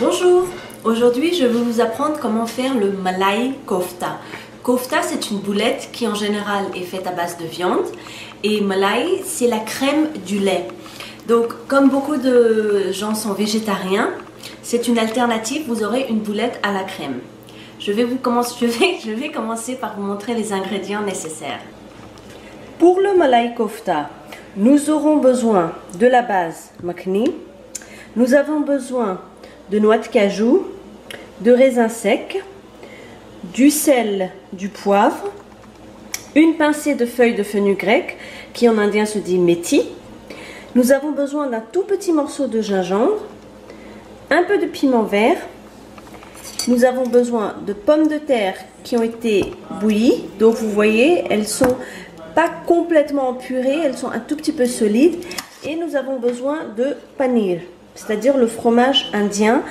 Bonjour, aujourd'hui je vais vous apprendre comment faire le malai kofta. Kofta, c'est une boulette qui en général est faite à base de viande et malai, c'est la crème du lait. Donc comme beaucoup de gens sont végétariens, c'est une alternative, vous aurez une boulette à la crème. Je vais commencer par vous montrer les ingrédients nécessaires. Pour le malai kofta, nous aurons besoin de la base makhni, nous avons besoin de noix de cajou, de raisins secs, du sel, du poivre, une pincée de feuilles de fenugrec qui en indien se dit methi. Nous avons besoin d'un tout petit morceau de gingembre, un peu de piment vert. Nous avons besoin de pommes de terre qui ont été bouillies. Donc vous voyez, elles sont pas complètement purées, elles sont un tout petit peu solides. Et nous avons besoin de paneer, c'est-à-dire le fromage indien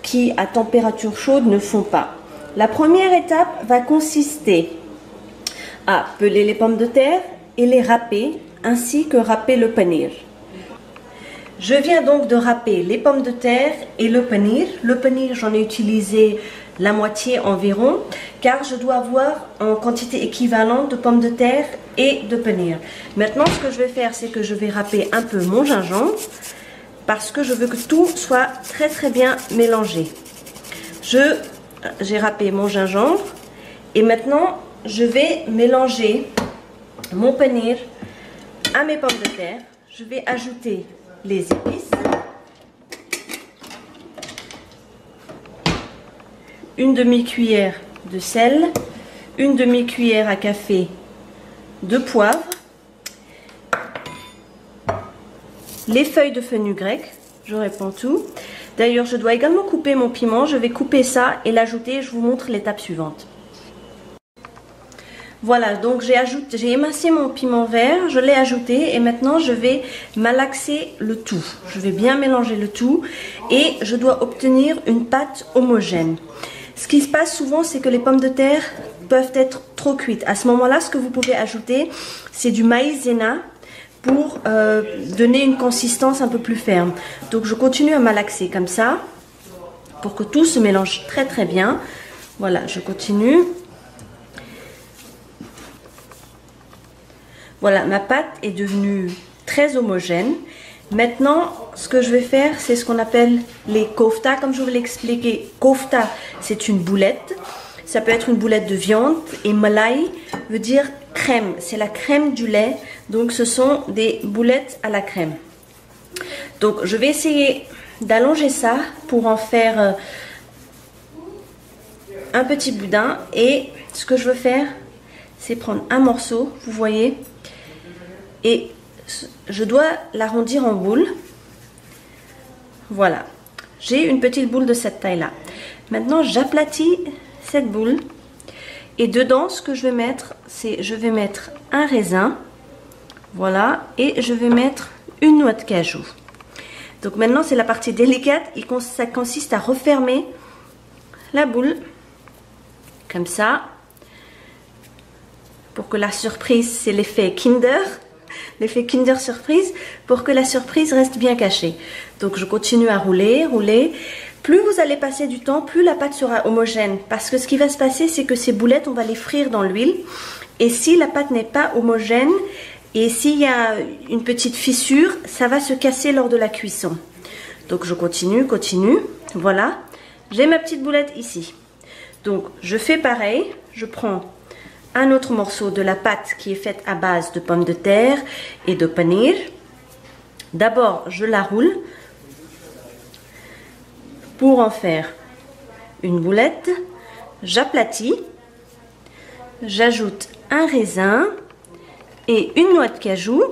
qui à température chaude ne fond pas. La première étape va consister à peler les pommes de terre et les râper, ainsi que râper le paneer. Je viens donc de râper les pommes de terre et le paneer. Le paneer, j'en ai utilisé la moitié environ, car je dois avoir en quantité équivalente de pommes de terre et de paneer. Maintenant, ce que je vais faire, c'est que je vais râper un peu mon gingembre, parce que je veux que tout soit très bien mélangé. J'ai râpé mon gingembre et maintenant je vais mélanger mon paneer à mes pommes de terre. Je vais ajouter les épices, une demi-cuillère de sel, une demi-cuillère à café de poivre, les feuilles de fenugrec, je répands tout. D'ailleurs, je dois également couper mon piment. Je vais couper ça et l'ajouter. Je vous montre l'étape suivante. Voilà, donc j'ai émincé mon piment vert, je l'ai ajouté et maintenant je vais malaxer le tout. Je vais bien mélanger le tout et je dois obtenir une pâte homogène. Ce qui se passe souvent, c'est que les pommes de terre peuvent être trop cuites. À ce moment-là, ce que vous pouvez ajouter, c'est du maïzena pour donner une consistance un peu plus ferme. Donc je continue à malaxer comme ça pour que tout se mélange très bien. Voilà, je continue. Voilà, ma pâte est devenue très homogène. Maintenant, ce que je vais faire, c'est ce qu'on appelle les kofta. Comme je vous l'ai expliqué, kofta, c'est une boulette. Ça peut être une boulette de viande et malai veut dire crème. C'est la crème du lait. Donc ce sont des boulettes à la crème. Donc je vais essayer d'allonger ça pour en faire un petit boudin. Et ce que je veux faire, c'est prendre un morceau, vous voyez, et je dois l'arrondir en boule. Voilà, j'ai une petite boule de cette taille-là. Maintenant, j'aplatis cette boule et dedans, ce que je vais mettre, c'est je vais mettre un raisin. Voilà, et je vais mettre une noix de cajou. Donc maintenant, c'est la partie délicate. Ça consiste à refermer la boule, comme ça. Pour que la surprise, c'est l'effet Kinder. L'effet Kinder surprise, pour que la surprise reste bien cachée. Donc je continue à rouler. Plus vous allez passer du temps, plus la pâte sera homogène. Parce que ce qui va se passer, c'est que ces boulettes, on va les frire dans l'huile. Et si la pâte n'est pas homogène, et s'il y a une petite fissure, ça va se casser lors de la cuisson. Donc je continue. Voilà, j'ai ma petite boulette ici. Donc je fais pareil, je prends un autre morceau de la pâte qui est faite à base de pommes de terre et de paneer. D'abord, je la roule pour en faire une boulette. J'aplatis, j'ajoute un raisin et une noix de cajou.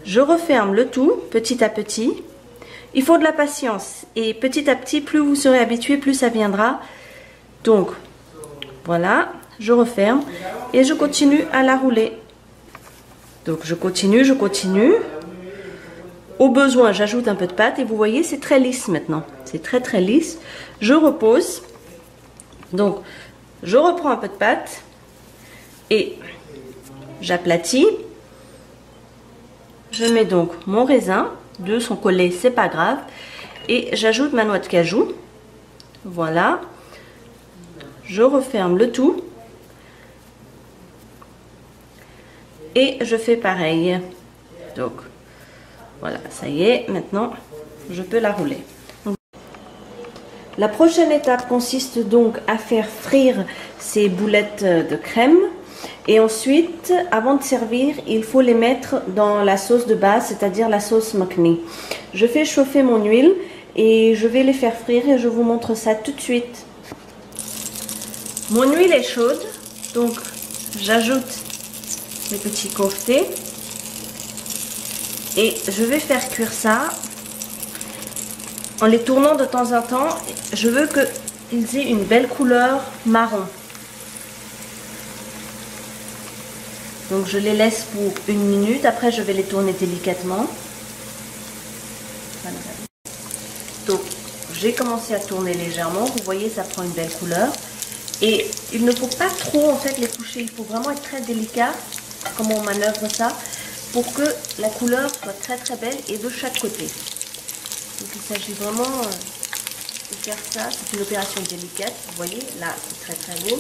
Je referme le tout petit à petit. Il faut de la patience et petit à petit, plus vous serez habitué, plus ça viendra. Donc voilà, je referme et je continue à la rouler. Donc je continue. Au besoin, j'ajoute un peu de pâte et vous voyez, c'est très lisse maintenant. C'est très lisse. Je repose. Donc je reprends un peu de pâte et j'aplatis. Je mets donc mon raisin, deux sont collés, c'est pas grave. Et j'ajoute ma noix de cajou. Voilà. Je referme le tout. Et je fais pareil. Donc, voilà, ça y est. Maintenant, je peux la rouler. La prochaine étape consiste donc à faire frire ces boulettes de crème. Et ensuite, avant de servir, il faut les mettre dans la sauce de base, c'est-à-dire la sauce makhni. Je fais chauffer mon huile et je vais les faire frire et je vous montre ça tout de suite. Mon huile est chaude, donc j'ajoute les petits koftés et je vais faire cuire ça en les tournant de temps en temps. Je veux qu'ils aient une belle couleur marron. Donc je les laisse pour 1 minute, après je vais les tourner délicatement. Voilà. Donc j'ai commencé à tourner légèrement, vous voyez ça prend une belle couleur. Et il ne faut pas trop en fait les coucher, il faut vraiment être très délicat comment on manœuvre ça pour que la couleur soit très très belle et de chaque côté. Donc il s'agit vraiment de faire ça, c'est une opération délicate, vous voyez là c'est très très beau.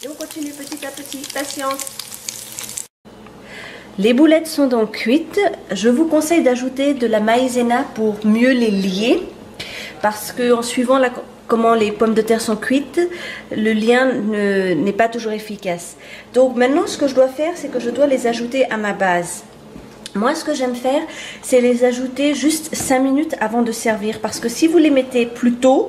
Et on continue petit à petit, patience. Les boulettes sont donc cuites. Je vous conseille d'ajouter de la maïzena pour mieux les lier. Parce que en suivant comment les pommes de terre sont cuites, le lien n'est pas toujours efficace. Donc maintenant ce que je dois faire, c'est que je dois les ajouter à ma base. Moi ce que j'aime faire, c'est les ajouter juste 5 minutes avant de servir. Parce que si vous les mettez plus tôt,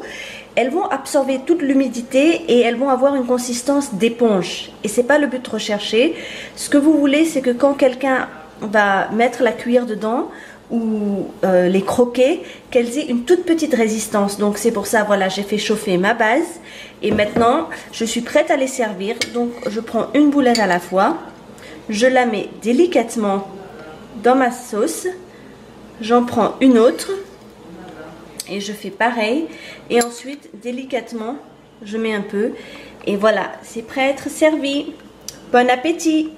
elles vont absorber toute l'humidité et elles vont avoir une consistance d'éponge. Et c'est pas le but recherché. Ce que vous voulez, c'est que quand quelqu'un va mettre la cuillère dedans ou les croquer, qu'elles aient une toute petite résistance. Donc c'est pour ça, voilà, j'ai fait chauffer ma base. Et maintenant, je suis prête à les servir. Donc je prends une boulette à la fois. Je la mets délicatement dans ma sauce. J'en prends une autre. Et je fais pareil. Et ensuite, délicatement, je mets un peu. Et voilà, c'est prêt à être servi. Bon appétit!